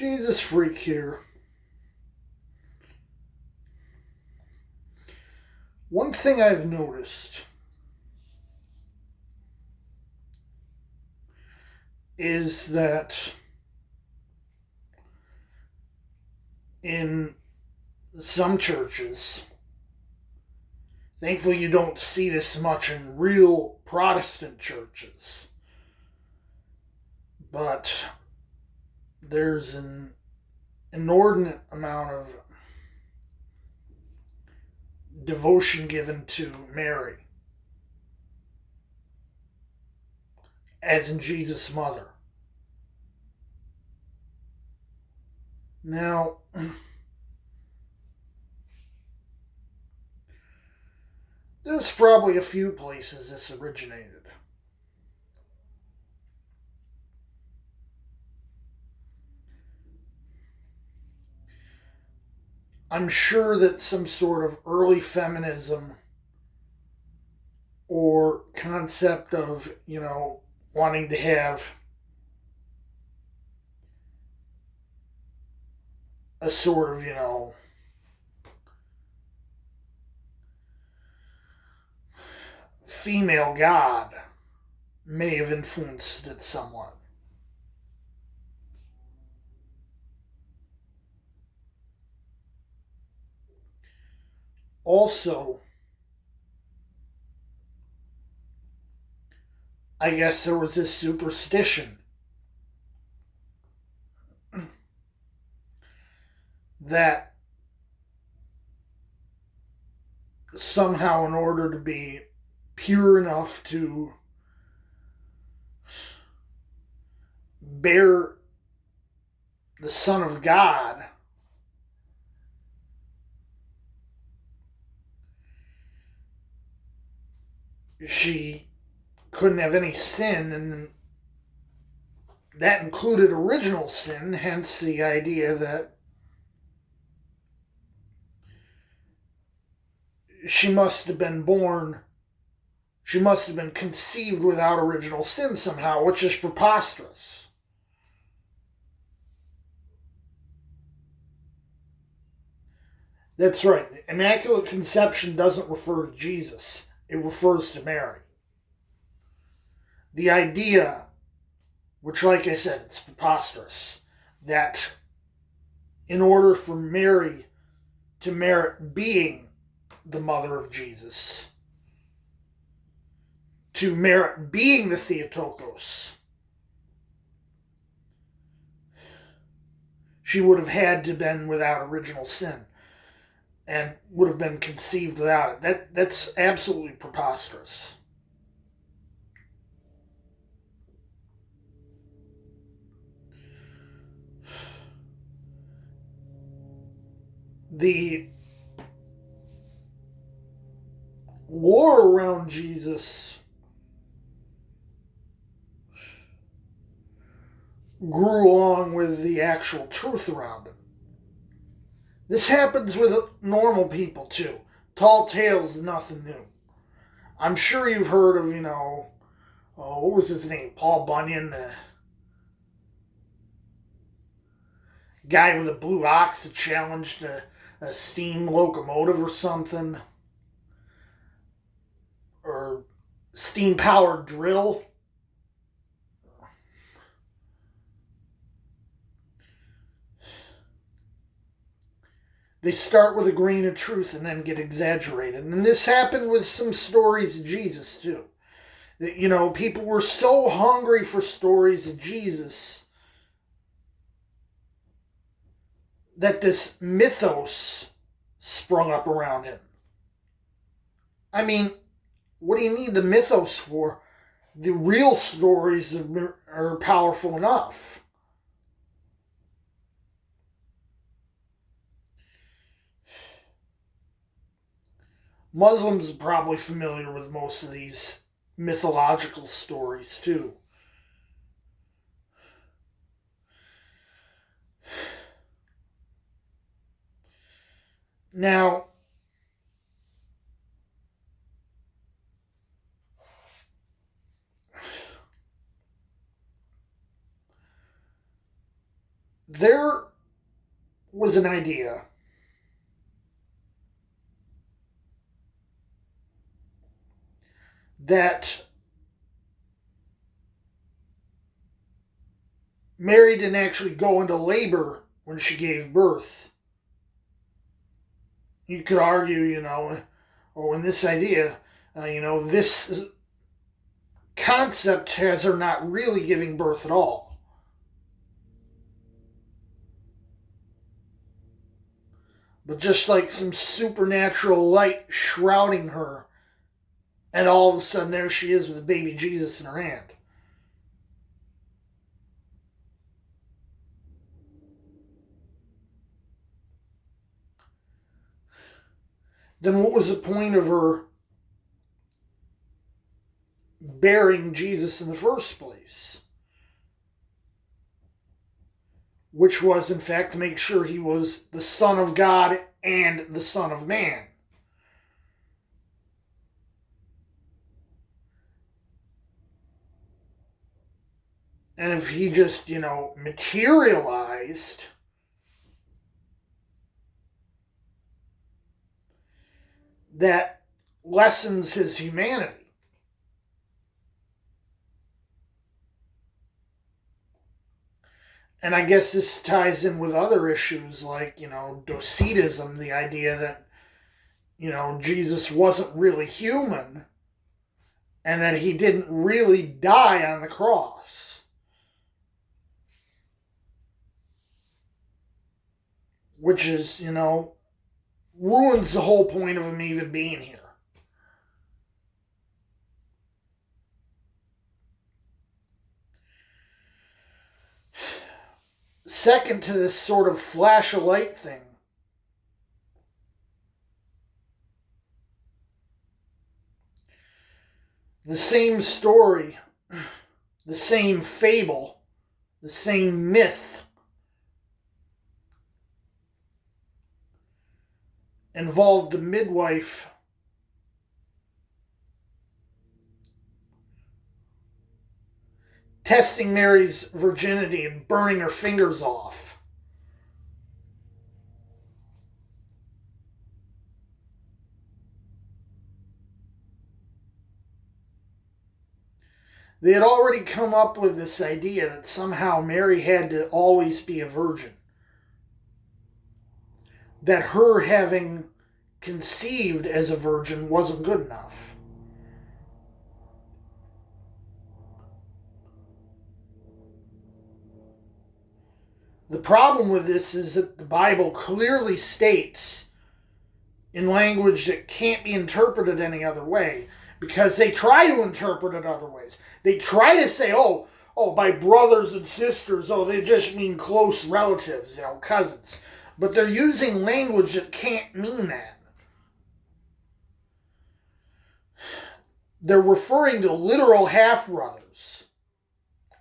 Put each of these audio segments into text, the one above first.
Jesus freak here. One thing I've noticed is that in some churches, thankfully you don't see this much in real Protestant churches, but there's an inordinate amount of devotion given to Mary, as in Jesus' mother. Now, there's probably a few places this originated. I'm sure that some sort of early feminism or concept of, wanting to have a sort of, female god may have influenced it somewhat. Also, I guess there was this superstition that somehow, in order to be pure enough to bear the Son of God, she couldn't have any sin, and that included original sin, hence the idea that she must have been conceived without original sin somehow, which is preposterous. That's right. The Immaculate Conception doesn't refer to Jesus, it refers to Mary. The idea, which, like I said, it's preposterous, that in order for Mary to merit being the mother of Jesus, to merit being the Theotokos, she would have had to have been without original sin and would have been conceived without it. That's absolutely preposterous. The lore around Jesus grew along with the actual truth around him. This happens with normal people too. Tall tales is nothing new. I'm sure you've heard of, what was his name? Paul Bunyan, the guy with a blue ox that challenged a steam locomotive or something. Or steam powered drill. They start with a grain of truth and then get exaggerated. And this happened with some stories of Jesus, too. That, people were so hungry for stories of Jesus that this mythos sprung up around him. I mean, what do you need the mythos for? The real stories are powerful enough. Muslims are probably familiar with most of these mythological stories too. Now, there was an idea that Mary didn't actually go into labor when she gave birth. You could argue, or in this idea, this concept has her not really giving birth at all. But just like some supernatural light shrouding her, and all of a sudden there she is with a baby Jesus in her hand. Then what was the point of her bearing Jesus in the first place? Which was, in fact, to make sure he was the Son of God and the Son of Man. And if he just, materialized, that lessens his humanity. And I guess this ties in with other issues like, Docetism, the idea that, Jesus wasn't really human and that he didn't really die on the cross. Which is, ruins the whole point of him even being here. Second to this sort of flash of light thing, the same story, the same fable, the same myth involved the midwife testing Mary's virginity and burning her fingers off. They had already come up with this idea that somehow Mary had to always be a virgin. That her having conceived as a virgin wasn't good enough. The problem with this is that the Bible clearly states in language that can't be interpreted any other way, because they try to interpret it other ways. They try to say, oh, by brothers and sisters, they just mean close relatives, cousins. But they're using language that can't mean that. They're referring to literal half-brothers.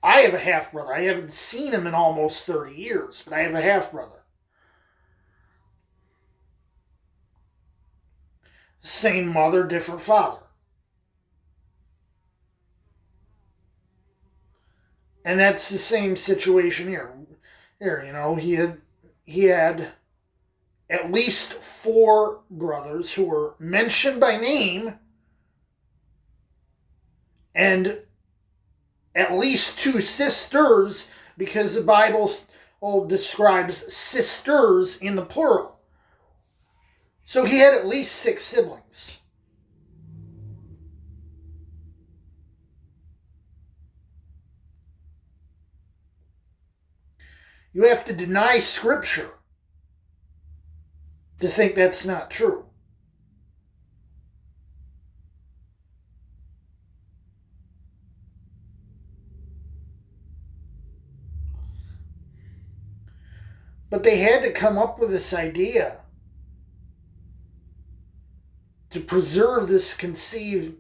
I have a half-brother. I haven't seen him in almost 30 years, but I have a half-brother. Same mother, different father. And that's the same situation here. Here, he had at least 4 brothers who were mentioned by name, and at least 2 sisters, because the Bible describes sisters in the plural. So he had at least 6 siblings. You have to deny Scripture to think that's not true. But they had to come up with this idea to preserve this preconceived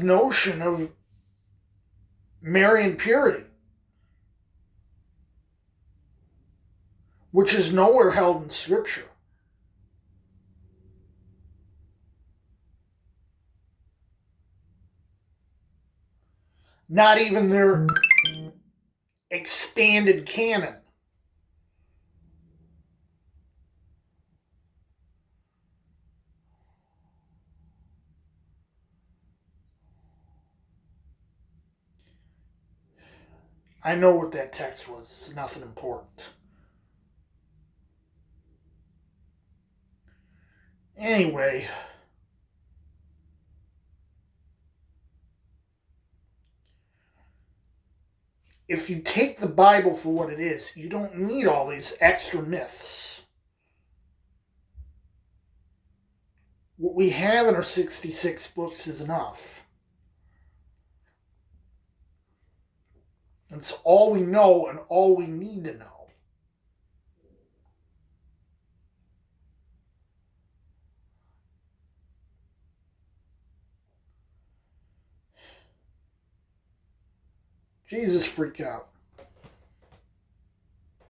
notion of Marian purity, which is nowhere held in Scripture. Not even their expanded canon. I know what that text was. It's nothing important. Anyway, if you take the Bible for what it is, you don't need all these extra myths. What we have in our 66 books is enough. It's all we know and all we need to know. Jesus freak out.